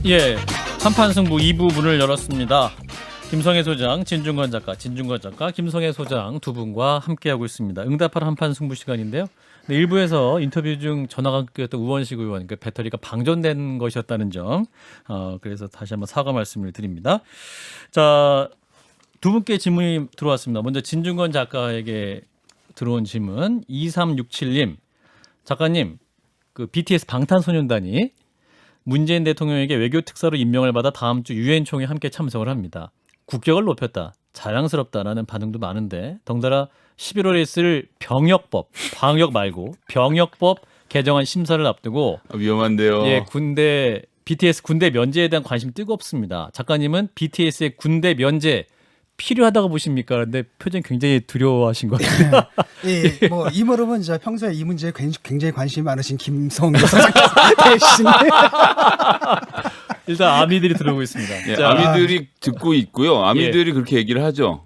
예, 한판 승부 2부 문을 열었습니다. 김성애 소장, 진중권 작가, 김성애 소장 두 분과 함께하고 있습니다. 응답하라 한판 승부 시간인데요. 네, 1부에서 인터뷰 중 전화가 끊겼던 우원식 의원, 그 배터리가 방전된 것이었다는 점, 그래서 다시 한번 사과 말씀을 드립니다. 자, 두 분께 질문이 들어왔습니다. 먼저 진중권 작가에게 들어온 질문, 2367님, 작가님, 그 BTS 방탄소년단이 문재인 대통령에게 외교 특사로 임명을 받아 다음 주 유엔 총회에 함께 참석을 합니다. 국격을 높였다, 자랑스럽다라는 반응도 많은데 덩달아 11월에 있을 병역법, 방역 말고 병역법 개정안 심사를 앞두고 위험한데요. 예, BTS 군대 면제에 대한 관심 뜨겁습니다. 작가님은 BTS의 군대 면제 필요하다고 보십니까? 그런데 표정 굉장히 두려워하신 것 같아요. 예, 뭐 이 물음은 이제 평소에 이 문제에 굉장히 관심이 많으신 김성애 소장께서 대신에 일단 아미들이 들어오고 있습니다. 예, 자, 아미들이 듣고 있고요. 아미들이 그렇게 얘기를 하죠.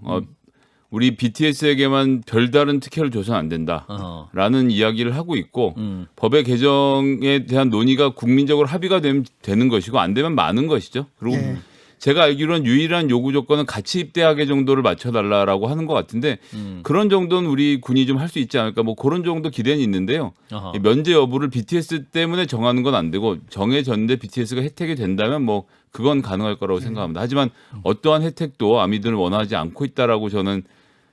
우리 BTS에게만 별다른 특혜를 줘서는 안 된다라는 이야기를 하고 있고 법의 개정에 대한 논의가 국민적으로 합의가 되는 것이고 안 되면 많은 것이죠. 그리고 예. 제가 알기로는 유일한 요구 조건은 같이 입대하게 정도를 맞춰달라라고 하는 것 같은데 그런 정도는 우리 군이 좀 할 수 있지 않을까 뭐 그런 정도 기대는 있는데요. 면제 여부를 BTS 때문에 정하는 건 안 되고 정해졌는데 BTS가 혜택이 된다면 뭐 그건 가능할 거라고 생각합니다. 하지만 어떠한 혜택도 아미들은 원하지 않고 있다라고 저는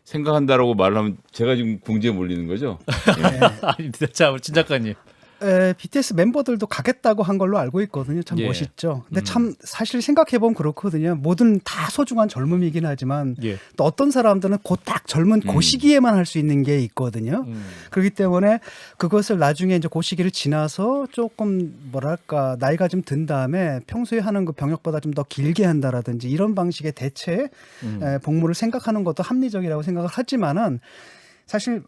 생각한다라고 말하면 제가 지금 궁지에 몰리는 거죠. 아니, 자, 우리 진 작가님. BTS 멤버들도 가겠다고 한 걸로 알고 있거든요. 참 예. 멋있죠. 근데 참 사실 생각해보면 그렇거든요. 뭐든 다 소중한 젊음이긴 하지만 예. 또 어떤 사람들은 그 딱 젊은 그 시기에만 할 수 있는 게 있거든요. 그렇기 때문에 그것을 나중에 이제 그 시기를 지나서 조금 뭐랄까 나이가 좀 든 다음에 평소에 하는 그 병역보다 좀 더 길게 한다라든지 이런 방식의 대체 복무를 생각하는 것도 합리적이라고 생각을 하지만은 사실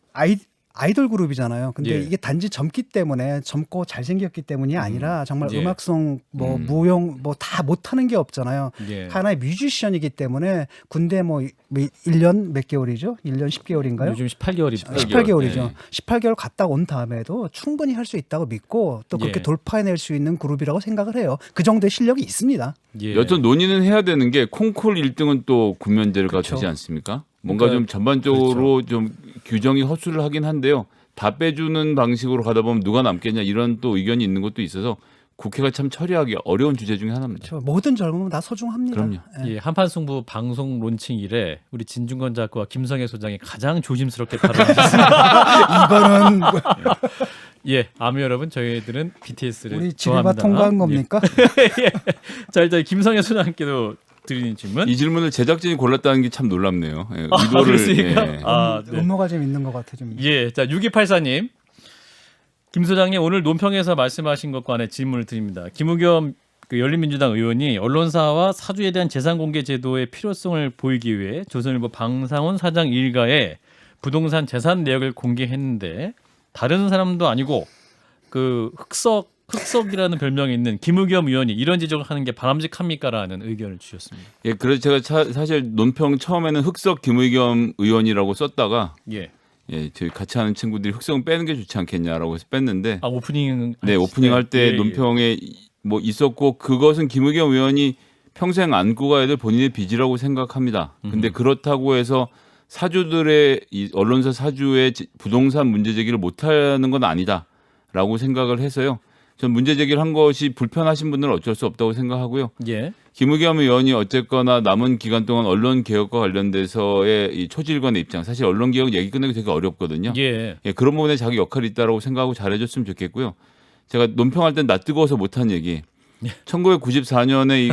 아이돌 그룹이잖아요. 근데 예. 이게 단지 젊기 때문에 젊고 잘생겼기 때문이 아니라 정말 예. 음악성 뭐 무용 뭐 다 못하는 게 없잖아요. 예. 하나의 뮤지션이기 때문에 군대 뭐 1년 몇 개월이죠? 1년 10개월인가요? 요즘 18개월입니다. 18개월이죠. 네. 18개월 갔다 온 다음에도 충분히 할 수 있다고 믿고 또 그렇게 예. 돌파해낼 수 있는 그룹이라고 생각을 해요. 그 정도의 실력이 있습니다. 예. 여튼 논의는 해야 되는 게 콩쿨 1등은 또 군면제가 그렇죠. 되지 않습니까? 뭔가 그러니까, 좀 전반적으로 좀 규정이 허술을 하긴 한데요. 다 빼주는 방식으로 가다 보면 누가 남겠냐 이런 또 의견이 있는 것도 있어서 국회가 참 처리하기 어려운 주제 중에 하나입니다. 그렇죠. 모든 젊음은 다 소중합니다. 그럼요. 예, 한판 승부 방송 론칭 이래 우리 진중권 작가와 김성애 소장이 가장 조심스럽게 발언하셨습니다. 이거는 뭐 예, 아미 여러분, 저희들은 BTS를 우리 지뢰바 좋아합니다. 통과한 겁니까? 예. 자, 일단 김성애 소장님께도 드리는 질문. 이 질문을 제작진이 골랐다는 게 참 놀랍네요. 예, 그렇습니까? 예. 네. 음모가 좀 있는 것 같아 좀. 예, 자 6284님, 김 소장님 오늘 논평에서 말씀하신 것과 관해 질문을 드립니다. 김우겸 그 열린민주당 의원이 언론사와 사주에 대한 재산 공개 제도의 필요성을 보이기 위해 조선일보 방상훈 사장 일가의 부동산 재산 내역을 공개했는데 다른 사람도 아니고 그 흑석이라는 별명이 있는 김우겸 의원이 이런 지적을 하는 게 바람직합니까라는 의견을 주셨습니다. 예, 그래서 제가 사실 논평 처음에는 흑석 김의겸 의원이라고 썼다가 예, 저희 같이 하는 친구들이 흑석은 빼는 게 좋지 않겠냐라고 해서 뺐는데 오프닝 네, 오프닝 할 때 예, 논평에 뭐 있었고 그것은 김의겸 의원이 평생 안고 가야 될 본인의 빚이라고 생각합니다. 근데 그렇다고 해서 사주들의 이 언론사 사주의 부동산 문제 제기를 못하는 건 아니다라고 생각을 해서요. 전 문제 제기를 한 것이 불편하신 분들은 어쩔 수 없다고 생각하고요. 예, 김의겸 의원이 어쨌거나 남은 기간 동안 언론 개혁과 관련돼서의 이 초질관의 입장, 사실 언론 개혁 얘기 끝내기 되게 어렵거든요. 예, 예, 그런 부분에 자기 역할이 있다라고 생각하고 잘해줬으면 좋겠고요. 제가 논평할 땐 나 뜨거워서 못한 얘기. 1994년에 이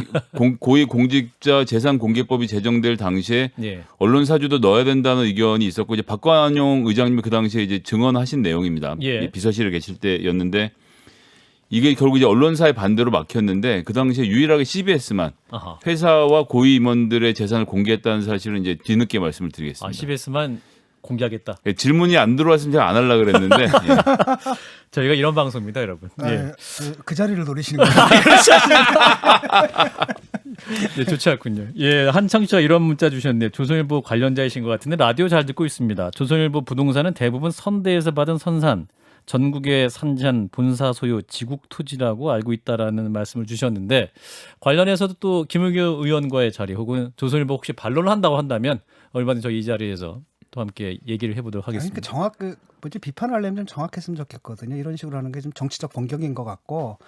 고위 공직자 재산 공개법이 제정될 당시에 예, 언론 사주도 넣어야 된다는 의견이 있었고 이제 박관용 의장님이 그 당시에 이제 증언하신 내용입니다. 예. 비서실에 계실 때였는데 이게 결국 이제 언론사의 반대로 막혔는데 그 당시에 유일하게 CBS만 아하. 회사와 고위 임원들의 재산을 공개했다는 사실을 이제 뒤늦게 말씀을 드리겠습니다. CBS만 공개하겠다. 예, 질문이 안 들어왔으면 제가 안 하려고 그랬는데 예. 저희가 이런 방송입니다, 여러분. 예. 그 자리를 노리시는 거예요. 네, 좋지 않군요. 예, 한 청취자 이런 문자 주셨네요. 조선일보 관련자이신 것 같은데 라디오 잘 듣고 있습니다. 조선일보 부동산은 대부분 선대에서 받은 선산, 전국의 산지한 본사 소유 지국 토지라고 알고 있다라는 말씀을 주셨는데 관련해서도 또 김의겸 의원과의 자리 혹은 조선일보 혹시 반론을 한다고 한다면 얼마든지 저희 이 자리에서 또 함께 얘기를 해보도록 하겠습니다. 그러니까 비판하려면 좀 정확했으면 좋겠거든요. 이런 식으로 하는 게 좀 정치적 공격인 것 같고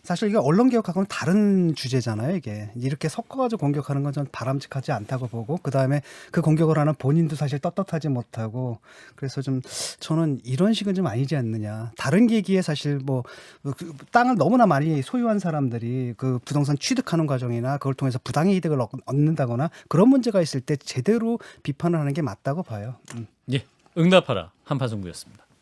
사실 이게 언론 개혁하고는 다른 주제잖아요. 이게 이렇게 섞어가지고 공격하는 건 좀 바람직하지 않다고 보고 그 다음에 그 공격을 하는 본인도 사실 떳떳하지 못하고 그래서 좀 저는 이런 식은 좀 아니지 않느냐. 다른 계기에 사실 그 땅을 너무나 많이 소유한 사람들이 그 부동산 취득하는 과정이나 그걸 통해서 부당이득을 얻는다거나 그런 문제가 있을 때 제대로 비판을 하는 게 맞다고 봐요. 예, 응답하라 한판 승부였습니다.